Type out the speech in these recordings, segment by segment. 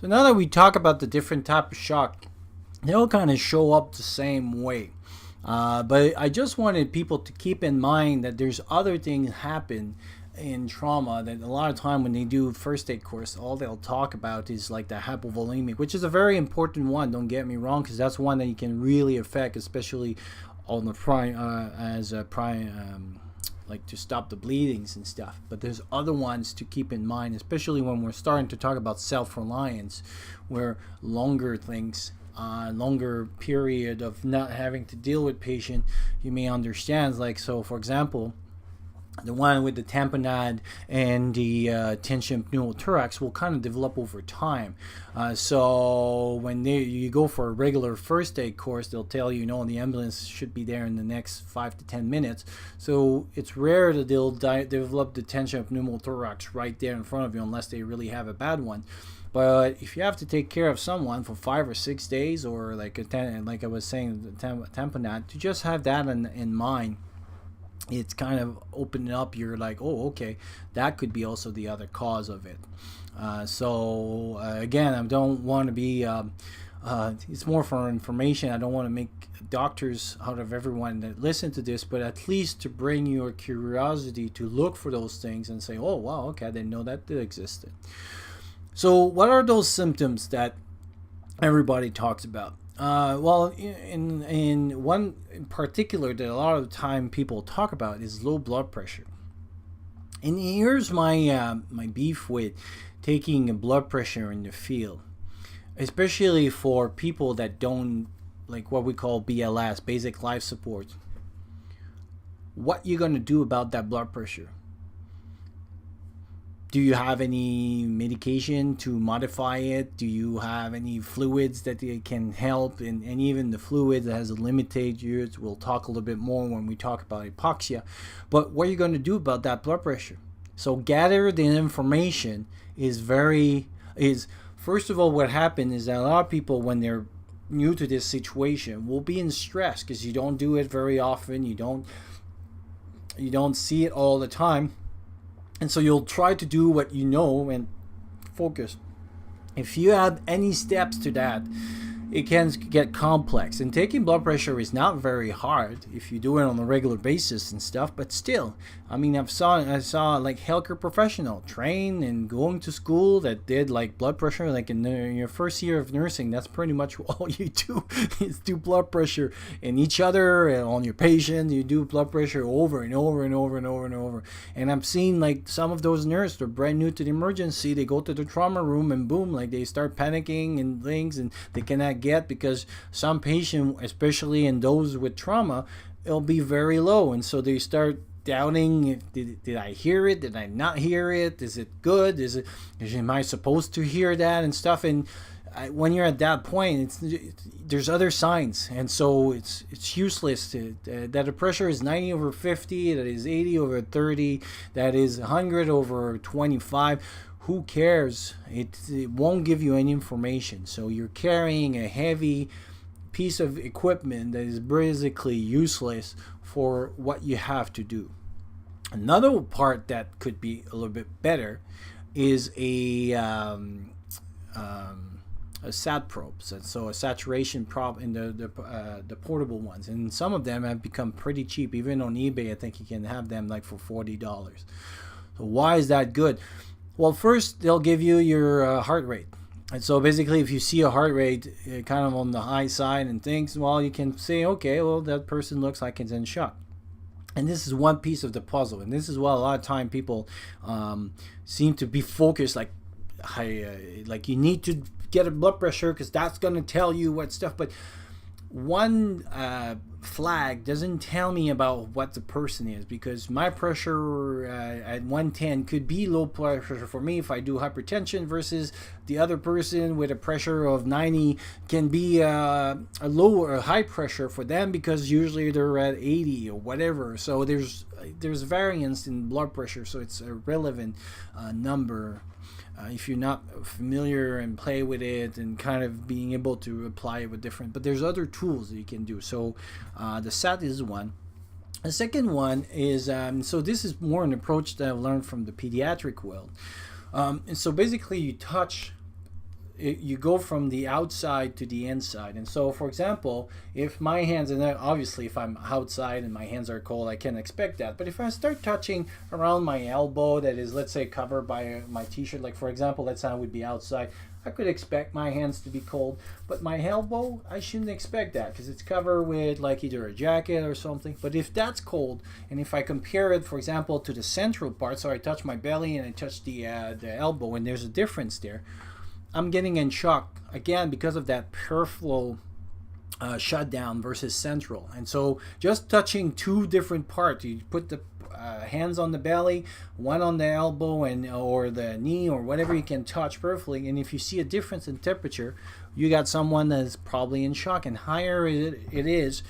So now that we talk about the different type of shock, they all kind of show up the same way. But I just wanted people to keep in mind that there's other things happen in trauma that a lot of time when they do first aid course, all they'll talk about is like the hypovolemic, which is a very important one. Don't get me wrong, because that's one that you can really affect, especially on the prime as a prime. Like to stop the bleedings and stuff. But there's other ones to keep in mind, especially when we're starting to talk about self-reliance, where longer things, longer period of not having to deal with patient, you may understand. Like, so for example, the one with the tamponade and the tension pneumothorax will kind of develop over time. So when you go for a regular first aid course, they'll tell you, the ambulance should be there in the next 5 to 10 minutes. So it's rare that they'll develop the tension pneumothorax right there in front of you unless they really have a bad one. But if you have to take care of someone for 5 or 6 days, or like I was saying, the tamponade, to just have that in mind, it's kind of opening up. You're like, oh, okay, that could be also the other cause of it. Again, I don't want to be it's more for information. I don't want to make doctors out of everyone that listen to this, but at least to bring your curiosity to look for those things and say, oh wow, okay, I didn't know that existed. So what are those symptoms that everybody talks about? Well, in one in particular that a lot of the time people talk about is low blood pressure. And here's my my beef with taking a blood pressure in the field, especially for people that don't like what we call BLS, basic life support. What you gonna do about that blood pressure? Do you have any medication to modify it? Do you have any fluids that can help? And even the fluid that has a limited use, we'll talk a little bit more when we talk about hypoxia. But what are you going to do about that blood pressure? So gather the information is first of all, what happened is that a lot of people, when they're new to this situation, will be in stress because you don't do it very often. You don't see it all the time. And so you'll try to do what you know and focus. If you add any steps to that, it can get complex. And taking blood pressure is not very hard if you do it on a regular basis and stuff, but still, I mean, I saw like healthcare professional trained and going to school that did like blood pressure, like in your first year of nursing. That's pretty much all you do is do blood pressure in each other and on your patient. You do blood pressure over and over and over and over and over. And I've seen like some of those nurses, they're brand new to the emergency. They go to the trauma room and boom, like they start panicking and things, and they cannot get, because some patient, especially in those with trauma, it'll be very low, and so they start doubting, did I hear it, did I not hear it, is it good, am I supposed to hear that and stuff. And when you're at that point, there's other signs, and so it's useless that the pressure is 90 over 50, that is 80 over 30, that is 100 over 25. Who cares? It won't give you any information. So you're carrying a heavy piece of equipment that is basically useless for what you have to do. Another part that could be a little bit better is a sat probe. So a saturation probe in the portable ones, and some of them have become pretty cheap. Even on eBay, I think you can have them like for $40. So why is that good? Well, first, they'll give you your heart rate. And so basically, if you see a heart rate kind of on the high side and things, well, you can say, okay, well, that person looks like it's in shock. And this is one piece of the puzzle. And this is why a lot of time people seem to be focused like you need to get a blood pressure because that's going to tell you what stuff. But one flag doesn't tell me about what the person is, because my pressure at 110 could be low pressure for me if I do hypertension, versus the other person with a pressure of 90 can be a low or high pressure for them, because usually they're at 80 or whatever. So there's variance in blood pressure, so it's a relevant number. If you're not familiar and play with it and kind of being able to apply it with different, but there's other tools that you can do. So the SAT is one. The second one is, so this is more an approach that I've learned from the pediatric world. And so basically you touch you go from the outside to the inside. And so, for example, if my hands, and obviously if I'm outside and my hands are cold, I can expect that. But if I start touching around my elbow that is, let's say, covered by my t-shirt, like for example, let's say I would be outside, I could expect my hands to be cold. But my elbow, I shouldn't expect that because it's covered with like either a jacket or something. But if that's cold, and if I compare it, for example, to the central part, so I touch my belly and I touch the elbow, and there's a difference there, I'm getting in shock again because of that peripheral shutdown versus central. And so just touching two different parts, you put the hands on the belly, one on the elbow and or the knee or whatever you can touch peripherally, and if you see a difference in temperature, you got someone that's probably in shock. And higher it is,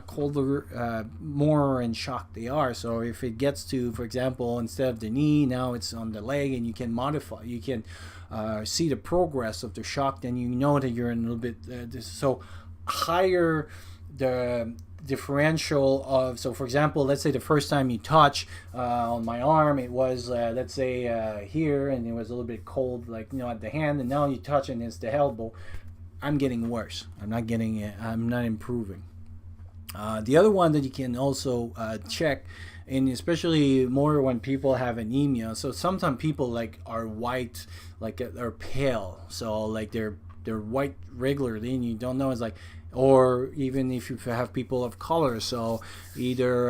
colder, more in shock they are. So if it gets to, for example, instead of the knee, now it's on the leg, and you can modify, you can see the progress of the shock, then you know that you're in a little bit so higher the differential of. So for example, let's say the first time you touch on my arm, it was let's say here, and it was a little bit cold, like at the hand, and now you touch and it's the elbow. I'm getting worse. I'm not improving. The other one that you can also check, and especially more when people have anemia. So sometimes people like are white, like are pale. So like they're white regularly, and you don't know. It's like, or even if you have people of color, so either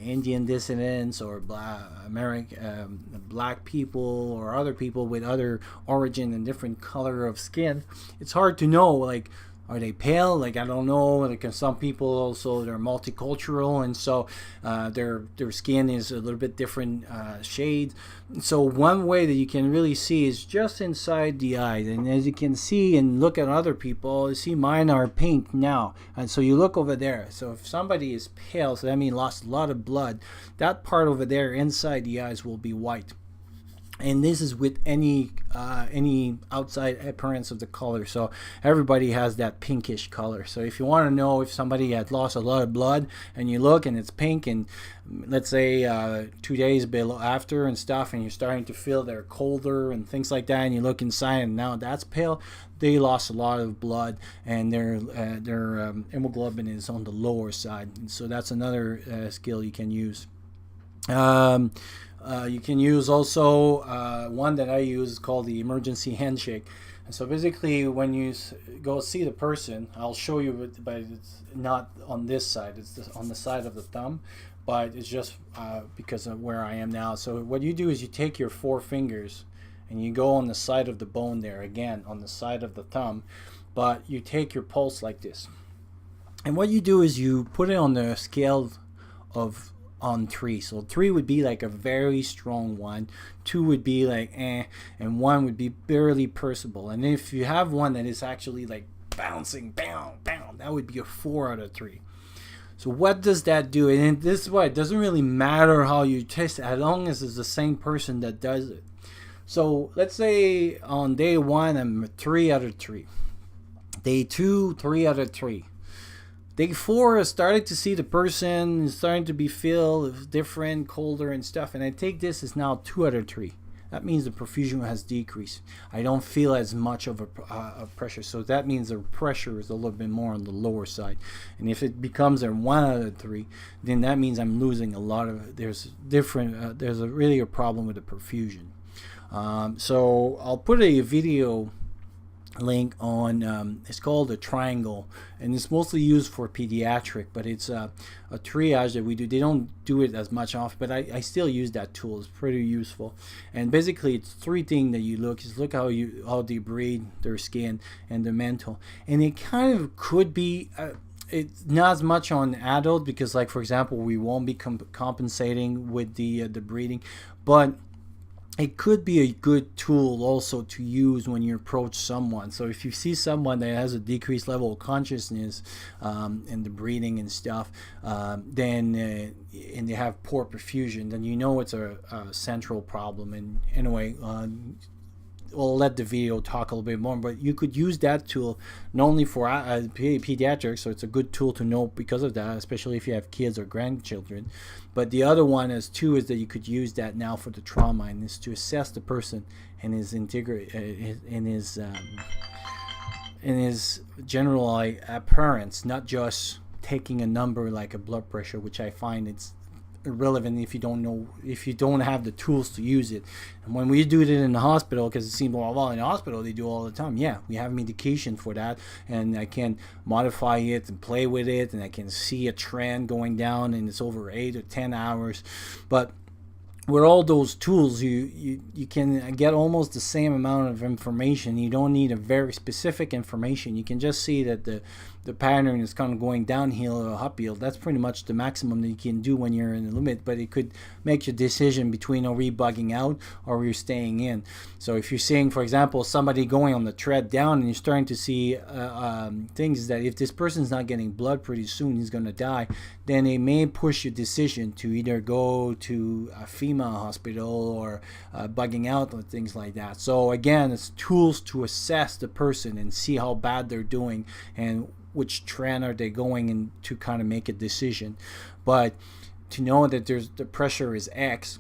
Indian dissidents or black people or other people with other origin and different color of skin, it's hard to know, like, are they pale? Like, I don't know. Because some people also, they're multicultural, and so their skin is a little bit different shades. So one way that you can really see is just inside the eyes. And as you can see and look at other people, you see mine are pink now. And so you look over there. So if somebody is pale, so that means lost a lot of blood, that part over there inside the eyes will be white. And this is with any outside appearance of the color. So everybody has that pinkish color. So if you want to know if somebody had lost a lot of blood and you look and it's pink, and let's say 2 days after and stuff, and you're starting to feel they're colder and things like that, and you look inside and now that's pale, they lost a lot of blood, and their hemoglobin is on the lower side. And so that's another skill you can use. You can use also one that I use is called the emergency handshake. And so basically, when you go see the person, I'll show you, but it's not on this side. It's on the side of the thumb, but it's just because of where I am now. So what you do is you take your 4 fingers and you go on the side of the bone there, again on the side of the thumb, but you take your pulse like this. And what you do is you put it on the scale of on 3. So 3 would be like a very strong one, 2 would be like and 1 would be barely perceivable. And if you have one that is actually like bouncing, bam, bam, that would be a 4 out of 3. So what does that do? And this is why it doesn't really matter how you test it, as long as it's the same person that does it. So let's say on day 1, I'm 3 out of 3. Day 2, 3 out of 3. Day 4, I started to see the person starting to be feel different, colder and stuff. And I take this as now 2 out of 3. That means the perfusion has decreased. I don't feel as much of a pressure. So that means the pressure is a little bit more on the lower side. And if it becomes a 1 out of 3, then that means I'm losing a lot of, there's really a problem with the perfusion. So I'll put a video link on it's called a triangle, and it's mostly used for pediatric, but it's a triage that we do. They don't do it as much off, but I still use that tool. It's pretty useful. And basically it's 3 things that you look is how they breathe, their skin, and the mental. And it kind of could be it's not as much on adult, because like for example we won't be compensating with the breathing, but it could be a good tool also to use when you approach someone. So if you see someone that has a decreased level of consciousness and the breathing and stuff, then and they have poor perfusion, then you know it's a central problem. And anyway, we'll let the video talk a little bit more, but you could use that tool not only for pediatrics, so it's a good tool to know because of that, especially if you have kids or grandchildren. But the other one is too is that you could use that now for the trauma, and is to assess the person and his in his general appearance, not just taking a number like a blood pressure, which I find it's irrelevant if you don't have the tools to use it. And when we do it in the hospital, because it seems well in the hospital they do all the time, yeah, we have medication for that, and I can modify it and play with it, and I can see a trend going down, and it's over 8 or 10 hours. But with all those tools, you can get almost the same amount of information. You don't need a very specific information. You can just see that the pattern is kind of going downhill or uphill. That's pretty much the maximum that you can do when you're in the limit, but it could make your decision between are we bugging out or are you staying in. So if you're seeing, for example, somebody going on the tread down, and you're starting to see things that if this person's not getting blood pretty soon, he's going to die, then it may push your decision to either go to a FEMA hospital or bugging out or things like that. So again, it's tools to assess the person and see how bad they're doing and which trend are they going in to kind of make a decision. But to know that the pressure is X,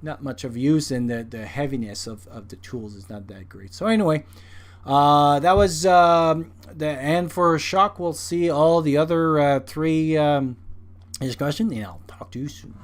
not much of use, and the heaviness of the tools is not that great. So anyway, that was the end for shock. We'll see all the other 3 discussion, and I'll talk to you soon.